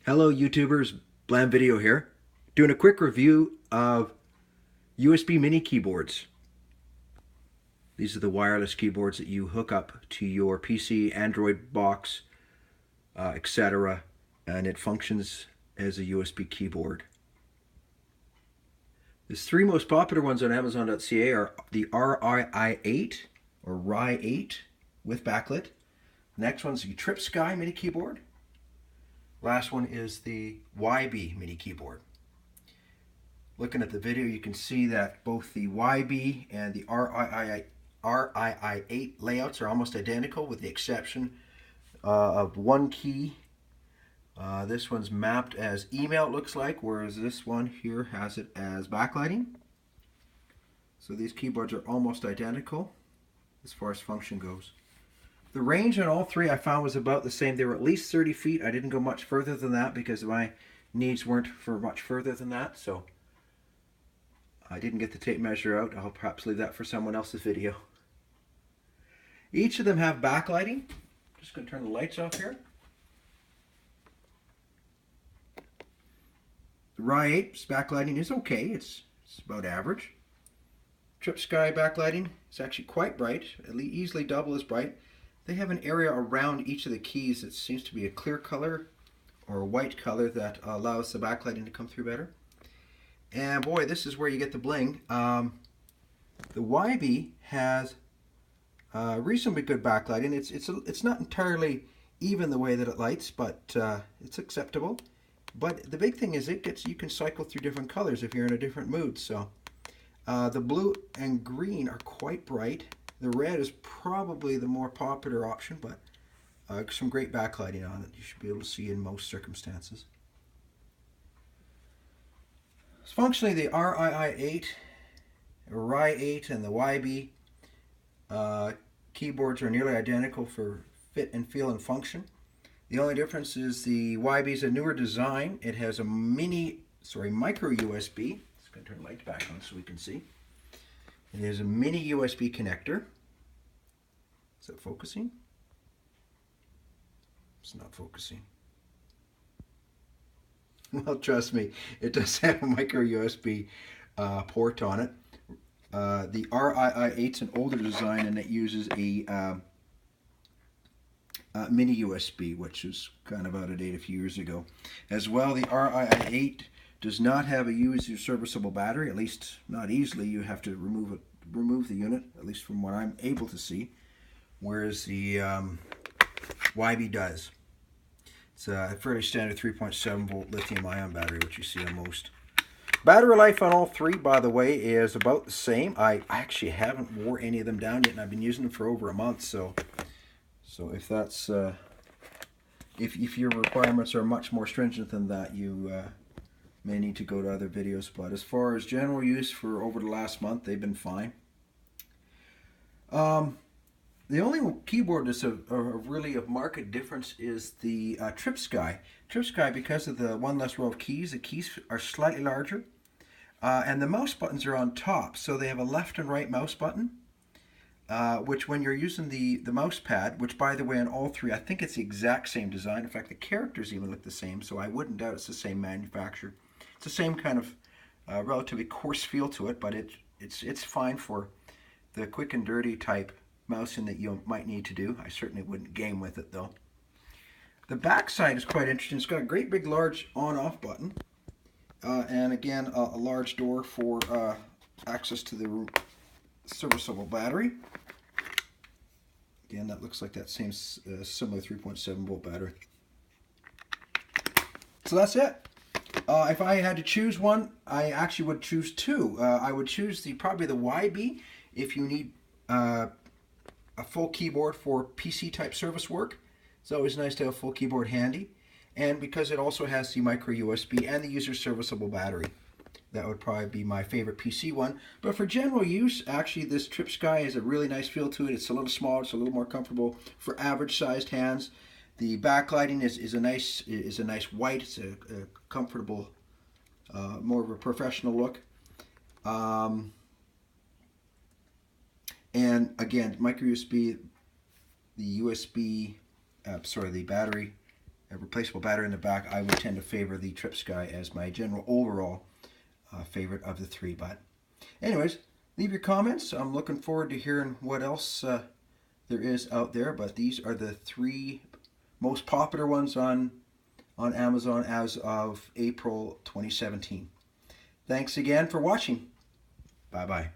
Hello YouTubers, Blam Video here, doing a quick review of USB mini keyboards. These are the wireless keyboards that you hook up to your PC, Android box, etc. and it functions as a USB keyboard. The three most popular ones on Amazon.ca are the RII8 or RI8 with backlit. Next one's the Tripsky mini keyboard. Last one is the Ybee mini keyboard. Looking at the video, you can see that both the Ybee and the RII8 layouts are almost identical with the exception of one key. This one's mapped as email, it looks like, whereas this one here has it as backlighting. So these keyboards are almost identical as far as function goes. The range on all three I found was about the same. They were at least 30 feet. I didn't go much further than that because my needs weren't for much further than that. So I didn't get the tape measure out. I'll perhaps leave that for someone else's video. Each of them have backlighting. Just going to turn the lights off here. The RI8's backlighting is okay. It's about average. Tripsky backlighting is actually quite bright, easily double as bright. They have an area around each of the keys that seems to be a clear color or a white color that allows the backlighting to come through better. And boy, this is where you get the bling. The Ybee has reasonably good backlighting. It's not entirely even the way that it lights, but it's acceptable. But the big thing is you can cycle through different colors if you're in a different mood. So the blue and green are quite bright. The red is probably the more popular option, but some great backlighting on it. You should be able to see in most circumstances. So functionally, the RII8, RI8, and the Ybee keyboards are nearly identical for fit and feel and function. The only difference is the Ybee is a newer design. It has a micro USB. Just going to turn the light back on so we can see. It is a mini USB connector. Is it focusing? It's not focusing. Well, trust me, it does have a micro USB port on it. The RII8 is an older design and it uses a mini USB, which is kind of out of date a few years ago. As well, the RII8 does not have a user serviceable battery, at least not easily. You have to remove the unit, at least from what I'm able to see, whereas the Ybee does. It's a fairly standard 3.7 volt lithium ion battery, which you see on most. Battery life on all three, by the way, is about the same. I actually haven't wore any of them down yet, and I've been using them for over a month. So if that's if your requirements are much more stringent than that, you may need to go to other videos. But as far as general use for over the last month, they've been fine. The only keyboard that's really of marked difference is the Tripsky. Tripsky, because of the one less row of keys, the keys are slightly larger. And the mouse buttons are on top, so they have a left and right mouse button, which when you're using the mouse pad, which by the way on all three, I think it's the exact same design. In fact, the characters even look the same, so I wouldn't doubt it's the same manufacturer. It's the same kind of relatively coarse feel to it, but it's fine for the quick and dirty type mousing that you might need to do. I certainly wouldn't game with it though. The back side is quite interesting. It's got a great big large on-off button, and again a large door for access to the serviceable battery. Again, that looks like that same similar 3.7 volt battery. So that's it. If I had to choose one, I actually would choose two. I would choose probably the Ybee if you need a full keyboard for PC type service work. It's always nice to have a full keyboard handy, and because it also has the micro USB and the user serviceable battery, that would probably be my favorite PC one. But for general use, actually this Tripsky has a really nice feel to it. It's a little smaller, it's a little more comfortable for average sized hands. The backlighting is a nice white. It's a comfortable, more of a professional look. And again, micro USB, the battery a replaceable battery in the back, I would tend to favor the Tripsky as my general overall favorite of the three. But anyways, leave your comments. I'm looking forward to hearing what else there is out there. But these are the three most popular ones on Amazon as of April 2017. Thanks again for watching. Bye-bye.